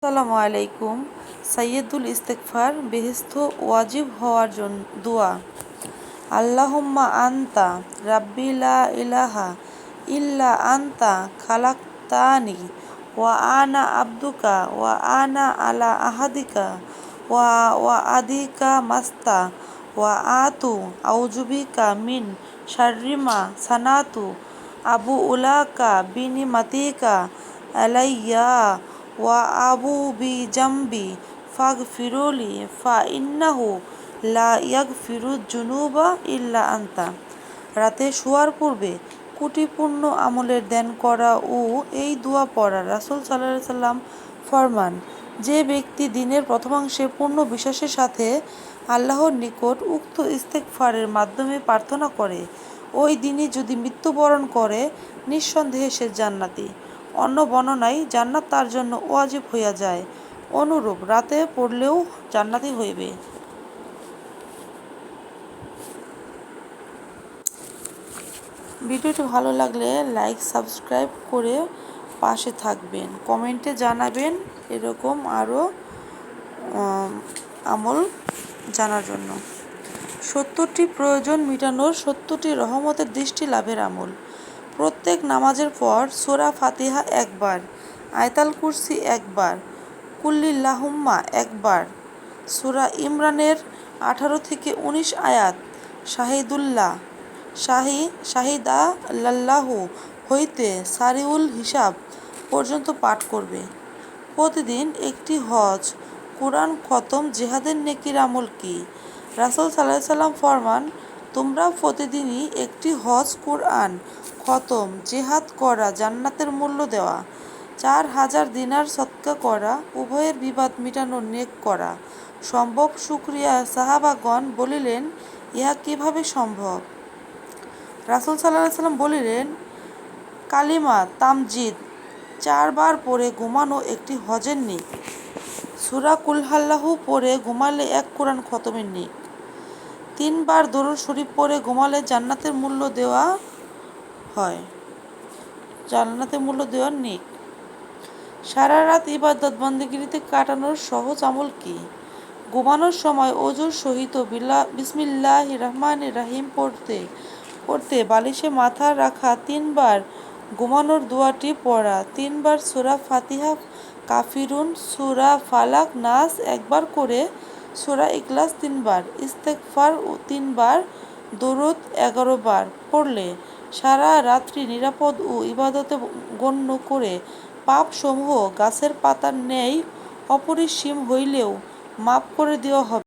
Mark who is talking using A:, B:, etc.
A: আসসালামু আলাইকুম। সাইয়্যিদুল ইস্তেগফার বেহেশত ওয়াজিব হওয়ার জন্য দোয়া। আল্লাহুম্মা আনতা রাব্বি লা ইলাহা ইল্লা আনতা খালাকতানি ওয়া আনা আবদুকা ওয়া আনা আলা আহাদিকা ওয়া ওয়াদিকা মাস্তা ওয়া আতু আউযুবিকা মিন শাররি মা সানাতু আবু উলাকা বিনিমাতিকা আলাইয়া ওয়া আবু বি জাম্বি ফাগফিরুলি ফা ইন্নাহু লা ইয়াগফিরুয যুনুবা ইল্লা আনতা। রাতে শোয়ার পূর্বে কুটিপূর্ণ আমলের ধ্যান করা ও এই দোয়া পড়া। রাসূল সাল্লাল্লাহু আলাইহি সাল্লাম ফরমান, যে ব্যক্তি দিনের প্রথমাংশে পূর্ণ বিশ্বাসের সাথে আল্লাহর নিকট উক্ত ইস্তেগফারের মাধ্যমে প্রার্থনা করে, ওই দিনই যদি মৃত্যুবরণ করে, নিঃসন্দেহে সে জান্নাতি। অন্য বর্ণনায় জান্নাত তার জন্য ওয়াজিব হইয়া যায়, অনুরূপ রাতে পড়লেও জান্নাতি হইবে। ভিডিওটি ভালো লাগলে লাইক সাবস্ক্রাইব করে পাশে থাকবেন, কমেন্টে জানাবেন এরকম আরও আমল জানার জন্য। 70টি প্রয়োজন মিটানোর 70টি রহমতের দৃষ্টি লাভের আমল। প্রত্যেক নামাজের পর সূরা ফাতিহা একবার, আয়াতুল কুরসি একবার, কুল্লিল্লাহুম্মা একবার, সূরা ইমরানের 18 থেকে 19 আয়াত শাহিদাল্লাহু হইতে সারিউল হিসাব পর্যন্ত পাঠ করবে। প্রতিদিন একটি হজ, কুরআন খতম, জিহাদের নেকির আমল কি? রাসূল সাল্লাল্লাহু আলাইহি সাল্লাম ফরমান, তোমরা প্রতিদিনই একটি হজ, কুরআন খতম, জিহাদ করা, জান্নাতের মূল্য দেওয়া, 4000 দিনার সদকা করা, উভয়ের বিবাদ মিটানোর নেক করা সম্ভব। শুকরিয়া। সাহাবাগণ বলিলেন, ইহা কিভাবে সম্ভব? রাসূল সাল্লাল্লাহু আলাইহি সাল্লাম বলিলেন, কালিমা তামজিদ 4 বার পড়ে ঘুমানো একটি হজের নেক, সূরা কুল হুয়াল্লাহু পড়ে ঘুমালে 1 কুরআন খতমের নেক, 3 বার দরুদ শরীফ পড়ে ঘুমালে জান্নাতের মূল্য দেওয়ার নেক। সারা রাত ইবাদত বন্দেগিতে কাটানোর সহজ আমল কি? ঘুমানোর সময় অজুর সহিত বিসমিল্লাহির রহমানির রহিম পড়তে বালিশে মাথা রাখা, 3 বার ঘুমানোর দোয়াটি পড়া, 3 বার সূরা ফাতিহা, কাফিরুন, সূরা ফালাক, নাস একবার করে, সূরা ইখলাস 3 বার, ইস্তেগফার 3 বার, দরুদ 11 বার পড়লে সারা রাত্রি নিরাপদ ও ইবাদতে গণ্য করে পাপসমূহ গাছের পাতার ন্যায় অপরিসীম হইলেও মাফ করে দেওয়া হবে।